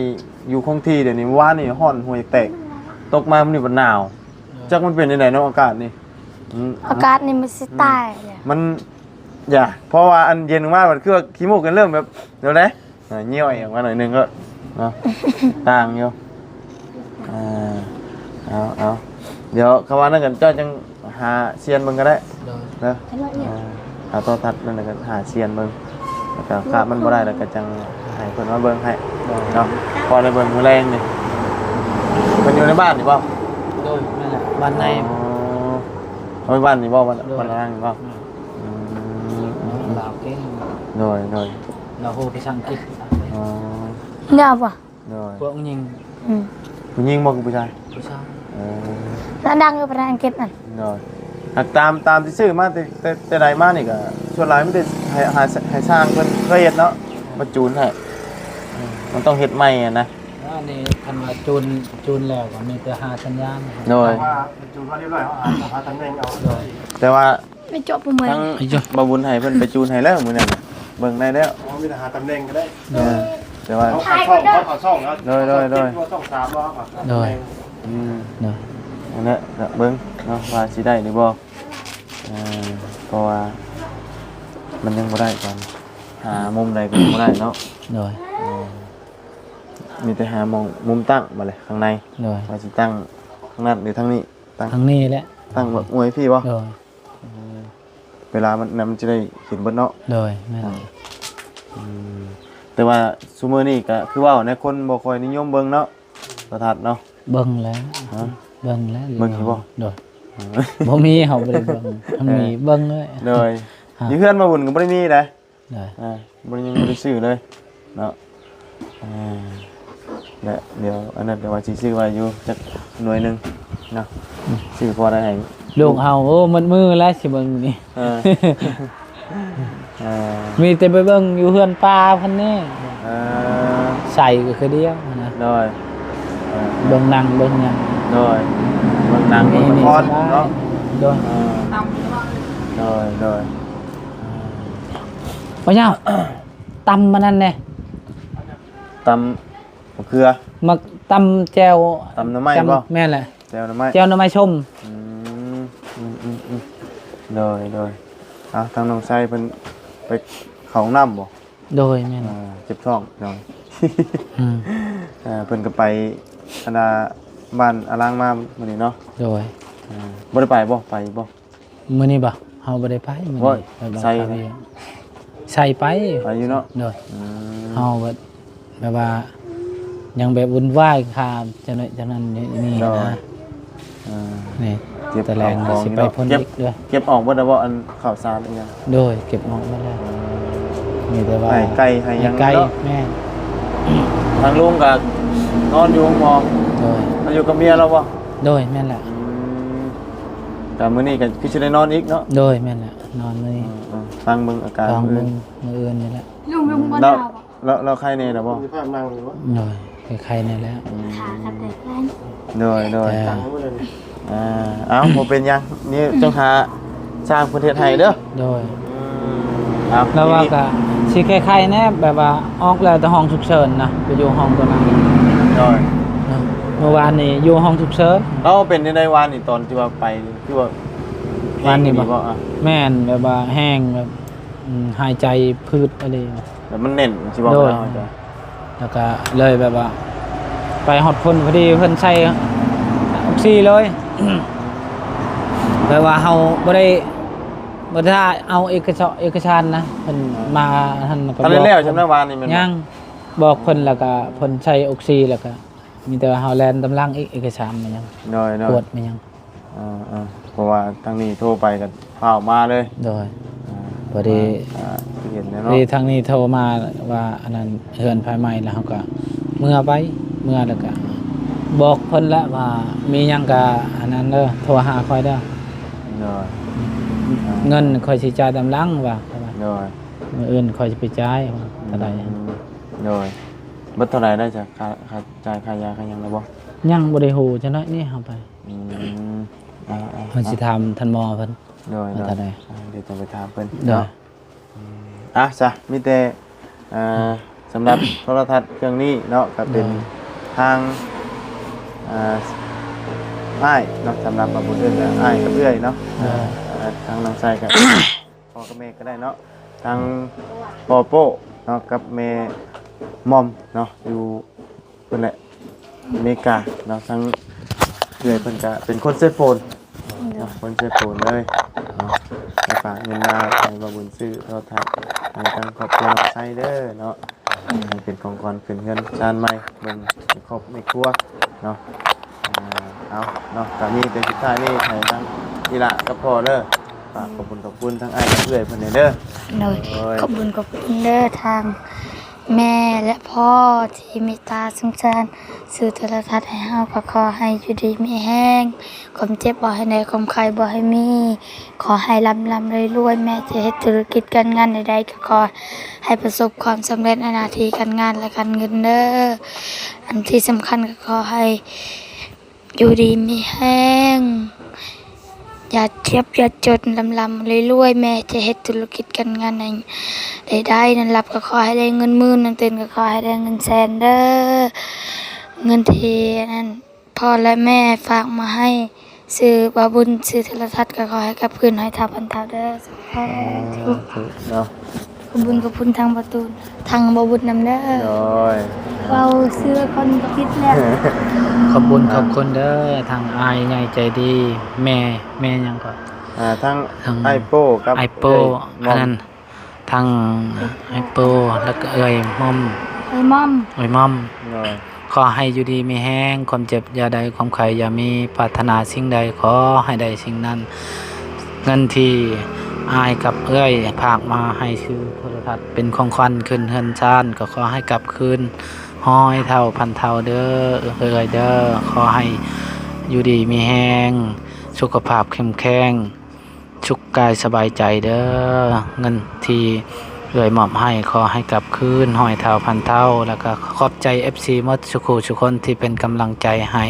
อยู่คงที่เดี๋ยวนี้ว่านี่ห้อนหัวแตกตกมามันนี่มันหนาวจักมันเป็นยังไงเนาะอากาศนี่ อากาศนี่มันสิตายเลย มันเพราะว่าอันเย็นมากมันคือว่าขี้มูกกันเริ่มแบบเดี๋ยวนะเงี้ยวออกมาหน่อยนึงก็เนาะต่างอยู่เอาเดี๋ยวคำว่านั่นกันเจ้าจังหาเซียนมึงก็ได้เนาะหาตัวทัดนั่นกันหาเซียนมึงแล้วก็ขามันบ่ได้แล้วก็จังให้เพิ่นมาเบิ่งให้เนาะพอได้เบิ่งมื้อแรงนี่เพิ่นอยู่ในบ้านนี่บ่ โดยนั่นแหละบ้านใน เอาไปบ้านนี่บ่บ้านล่างนี่บ่ ลาวเก่ง โดย เราโหไปสั่งกิน อ๋อ เนี่ยป่ะ โดย พวกยิง ผู้หญิงบ่คือผู้ชาย ผู้ชาย แล้วดังอยู่ประเทศอังกฤษนั่น โดยตามที่ซื้อมาแต่ใดมานี่ก็ส่วนหลายมันได้ให้สร้างเพิ่นเคยเฮ็ดเนาะมาจูนให้มันต้องเฮ็ดใหม่อ่ะนะ อันนี้คันว่าจูนแล้วก็มีแต่หาสัญญาณ โดย ว่าเป็นจูนเขาเรียบร้อยเขาหาตำแหน่งเอา โดย แต่ว่า ไม่จบประเมิน ทั้งบ่บุญให้เพิ่นไปจูนให้แล้วมื้อนั้นน่ะเบิ่งได้แล้ว เขาไม่ได้หาตำแหน่งก็ได้ แต่ว่า เขาช่องแล้ว โดย ช่อง3ว่า โดย อันนั้นเบิ่งเนาะว่าสิได้หรือบ่เพราะว่ามันยังบ่ได้กันหามุมใดก็บ่ได้เนาะ โดย มีแต่หมุมตั้งมาเลยข้างใน โดย ว่าสิตั้งข้างนั้นหรือทางนี้ตั้ง ทางนี้แหละ ตั้งแบบมวยพี่บ่ โดย เวลามันจะได้เห็นเบิดเนาะ โดยแม่น แต่ว่าซุมื้อนี้ก็คือว่าในคนบ่ค่อยนิยมเบิ่งเนาะโทรทัศน์เนาะ เบิ่งแล้ว ฮะ เบิ่งแล้ว เบิ่งอยู่บ่ โดยบ่มีเฮาบ่ได้เบิ่งมันมีเบิ่งเลย เลย ฮะ อยู่เพื่อนมาบุญก็บ่ได้มีเด้ โดย บ่ได้ซื้อเลยเนาะและเดี๋ยวอันนั้นเดี๋ยวว่าสิซื้อไว้อยู่จักหน่วยหนึงเนาะซื้อพอได้ให้ ลูกเฮาโอ้มันมือแล้วสิเบิ่งนี่ เออเออ มีแต่ไปเบิ่งอยู่เฮือนป้าเพิ่นนี่ เออ ใส่ก็คือเดียวนะ โดย เบิ่งหนังเบิ่งหยัง โดยเบิ่งหนังเบิ่งละครเนาะ โดย โดย บ่ยาวตำมันนั่นแน่ ต มะเขือ มักตำแจ่ว ตำหน่อไม้บ่ แม่นแหละ แจ่วหน่อไม้ แจ่วหน่อไม้ชม อืมโดยทางน้องไส้เพิ่นไปเข้าห้องน้ำบ่ โดยแม่น เจ็บท้องจัง อืม เพิ่นก็ไปคณะบ้านอารางมามื้อนี้เนาะ โดย บ่ได้ไปบ่ไปบ่ มื้อนี้บ่เฮาบ่ได้ไปมื้อ โอ้ย นี้ไปบ่ ใส่ ไปใส่ไป ไปอยู่เนาะ โดย อืม เฮาก็แบบว่ายังแบบวุ่นวายค่ะจังนั้นนี่ โดย นะ นี่ เก็บ แต่แรง ของ สิไปพ่น เก็บ อีกด้วย เก็บออกบ่ได้บ่อันข้าวสารอีหยัง โดยเก็บหมองมาแล้วมีแต่ว่า ให้ไก่ให้หยัง ไก่ เนาะ แม่ ทางลุงก็นอนอยู่ห้องหมอ โดย มาอยู่กับเมียเราบ่ โดยแม่นแหละ แต่มื้อนี้ก็คือสิได้นอนอีกเนาะ โดยแม่นแหละนอนมื้อนี้ ฟังเบิ่งอาการ ลอง มื้อ เบิ่ อื่นงมื้ออื่นนี่แหละ ลุงบ่ แล้ ดาว วบ่ แล้วใครแน่ล่ะบ่ มีภาพนั่งอยู่วะ โดยใครๆนี่แหละ ขากับเด็กแล่น โดย แต่ ตั้งไว้เลย เอ้าบ่เป็นหยังนี่เจ้าหาสร้างประเทศให้เด้อ โดย เอา แล้วว่าก็สิคล้ายๆแน่แบบว่าออกแล้วแต่ห้องฉุกเฉินนะไปอยู่ห้องตัวนั้น โดย เมื่อวานนี้อยู่ห้องฉุกเฉิน เราเป็นในวานนี่ตอนที่ว่าไปที่ว่า วันนี้บ่ บ่อ่ะ แม่นแบบว่าแห้งแบบหายใจพืชอะไร แต่มันเน่นสิบ่ โดย เอาจ้ะ แล้วก็เลยแบบว่า ไปฮอดพุ่นพอดีเพิ่นใส่ออกซิเลย แบบว่าเฮาบ่ได้เอาเอกสารนะเพิ่นมาท่านก็ ตอนแล้วๆจำได้วานนี่มัน ยังบอกเพิ่นแล้วก็เพิ่นใช้ออกซิแล้วก็มีแต่ว่าเฮาแลนตำลังเอกสารมันยัง โดย ตรวจมันยัง เพราะว่าทางนี้โทรไปกันเฝ้ามาเลย โดยพอดี เห็นแล้ว พอ เนาะ ดีทางนี้โทรมาว่าอันนั้นเฮือนภายใหม่แล้วเฮาก็เมื่อแล้วก็บอกเพิ่นแล้วว่ามีหยังก็อันนั้นเด้อโทรหาค่อยเด้อ โดย เงินค่อยสิจ่ายตามหลังว่าเขาว่า โดย มื้ออื่นค่อยสิไปจ่ายว่าเท่าใด โดยเบิดเท่าไหร่ได้จากค่าจ่ายค่ายาค่าหยังแล้วบ่ ยังบ่ได้ฮู้จังได๋นี่เฮาไป เพิ่นสิถามท่านหมอเพิ่น โดย ว่าเท่าใด เดี๋ยวจะไปถามเพิ่น โดย เนาะจ้ะมีแต่สำหรับโทรทัศน์เครื่องนี้เนาะก็เป็นทางอ้ายเนาะสำหรับบ่บุญเอิ้นก็อ้ายกับเอื้อยเนาะทางน้องชายกับ พ่อกับแม่ก็ได้เนาะทางปอโป้เนาะกับแม่มอมเนาะอยู่เพิ่นแหละอเมริกาเนาะทางเอื้อยเพิ่นก็เป็นคนเซฟโฟนเนาะคนเซฟโฟนเลยเนาะแล้วฝากเงินมาให้บ่บุญซื้อโทรทัศน์ให้ทางครอบครัวน้องชายเด้อเนาะให้เป็นของขวัญขึ้นเงินจานใหม่เบิ่งให้ครอบในครัวเนาะเอาเนาะก็มีแต่สุดท้ายนี่ให้ทางอีหละกับพ่อเด้อฝากขอบคุณทั้งอ้ายกับเอื้อยเพิ่นเด้อ โดยขอบคุณเด้อทางแม่และพ่อที่เมตตาสงสารสื่อโทรทัศน์ให้เฮาก็ขอให้อยู่ดีมีแห้งความเจ็บบ่ให้ได้ความไข้บ่ให้มีขอให้ร่ำรวยแม่จะเฮ็ดธุรกิจการงานใดๆก็ขอให้ประสบความสำเร็จในหน้าที่การงานและการเงินเด้ออันที่สำคัญก็ขอให้อยู่ดีมีแห้งอย่าเจ็บอย่าจนลำรวยแม่จะเฮ็ดธุรกิจการงานได้นั่นรับก็ขอให้ได้เงินหมื่นนั่นตื่นก็ขอให้ได้เงินแสนเด้อเงินที่นั่นพ่อและแม่ฝากมาให้ซื้อบาบุญซื้อโทรทัศน์ก็ขอให้กลับคืนให้ทับพันทับเด้อสาธุ เนาะ ขอบคุณทางประตูทางบาบุญนำเด้อ โดย เราเสื้อคนก็คิดแล้ว ขอบคุณเด้อทางอายใหญ่ใจดีแม่หยังก็ ทั้ง ทั้ง ไอโป้กับ ไอโปอันนั้นทางไอโปแล้วก็เอ่ยม่อม ไอ้ม่อม เอ่ยม่อม โดย ขอให้อยู่ดีมีแห้งความเจ็บอย่าใดความไข้อย่ามีปรารถนาสิ่งใดขอให้ได้สิ่งนั้น เงินที่อายกับเอ้ยฝากมาให้ซื้อโทรทัศน์เป็นของขวัญขึ้นเฮือนชานก็ขอให้กลับคืนห้อยเท่าพันเท่าเด้อเอ้ยเด้อขอให้อยู่ดีมีแห้งสุขภาพเข้มแข็งสุขกายสบายใจเด้อเงินที่เอ้ยมอบให้ขอให้กลับคืนห้อยเท่าพันเท่าแล้วก็ขอบใจ FC หมดทุกคนที่เป็นกำลังใจให้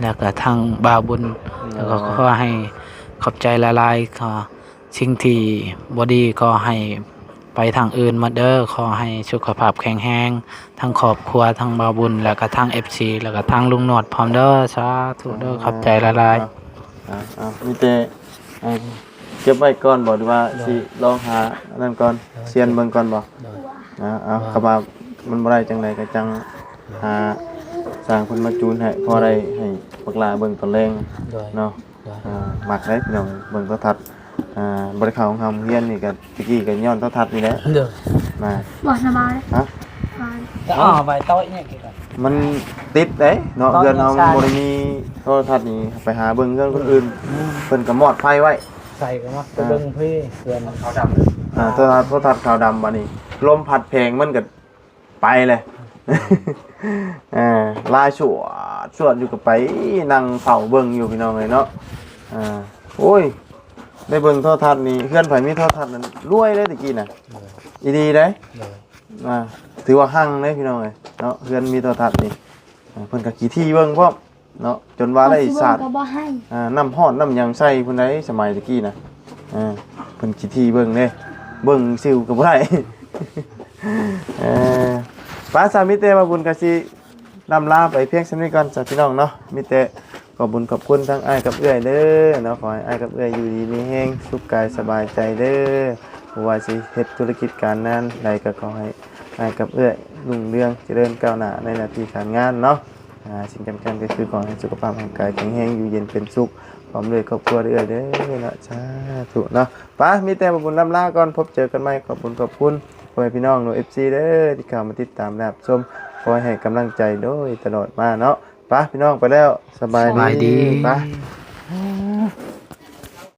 แล้วก็ทางบ่าวบุญแล้วก็ขอให้ขอบใจละลายขอสิ่งที่บดีก็ให้ ไปทางอื่นมาเด้อขอให้สุขภาพแข็งแรงทั้งครอบครัวทั้งบ่าวบุญแล้วก็ทั้ง FC แล้วก็ทั้งลุงหนวดพร้อมเด้อสาธุเด้อขอบใจหลายๆ มีแต่เก็บไว้ก่อนบ่หรือว่าสิลองหาอันนั้นก่อนเซียนเบิ่งก่อนบ่เข้ามามันบ่ได้จังไดก็จังหาสร้างเพิ่นมาจูนให้พอได้ให้บักหลาเบิ่งตอนแรงเนาะมักได้พี่น้องเบิ่งโทรทัศน์บ่ได้เข้าห้องเรียนนี่ก็ตะกี้ก็ย้อนโทรทัศน์นี่แหละมา บ่สบาย ฮะ ใบต้อยเนี่ยกี่กัน มันติดเด้เนาะเรือนเฮาบ่ได้มีโทรทัศน์นี่ไปหาเบิ่งเรือนคนอื่นเพิ่นก็มอดไฟไว้ ใส่กันมาไปเบิ่งพี่เพื่อนเขาดำ โทรทัศน์ขาวดำบัดนี้ลมพัดเพลงมันก็ไปเลย ลายสวดอยู่กับไปนั่งเฝ้าเบิ่งอยู่พี่น้องเลยเนาะโอ้ยได้เบิ่งโทรทัศน์นี่เพื่อนไผมีโทรทัศน์นั้นรวยเลยตะกี้น่ะอีดีเด้ถือว่าหั่งเด้พี่น้องเอ้ยเนาะเพื่อนมีโทรทัศน์นี่เพิ่นก็ขี้ที่เบิ่งพร้อมเนาะจนว่าได้ศาสตร์ ก็บ่ให้ น้ำฮ้อนน้ำหยังใส่เพิ่นได้สมัยตะกี้น่ะเพิ่นขี้ที่เบิ่งเด้เบิ่งซิวก็บ่ได้ ป้าสามิเตมาบุญกะสินำลาไปเพียงสำนี้ก่อนจ้ะพี่น้องเนาะมิเตขอบบุญขอบคุณทั้งอ้ายกับเอื้อยเด้อเนาะขอให้อ้ายกับเอื้อยอยู่ดีมีแรงสุขกายสบายใจเด้อบ่ว่าสิเฮ็ดธุรกิจการงานใดก็ขอให้อ้ายกับเอื้อยรุ่งเรืองเจริญก้าวหน้าในหน้าที่การงานเนาะสิ่งสำคัญก็คือขอให้สุขภาพร่างกายแข็งแรงอยู่เย็นเป็นสุขพร้อมด้วยครอบครัวเอื้อยเด้อเนาะสาธุเนาะป้ามิเตมาบุญนำลาก่อนพบเจอกันใหม่ขอบคุณขอบคุณพ่อแม่พี่น้องหนู FC เด้อที่เข้ามาติดตามรับชมคอยให้กำลังใจโดยตลอดมาเนาะไปพี่น้องไปแล้วสบายดีไป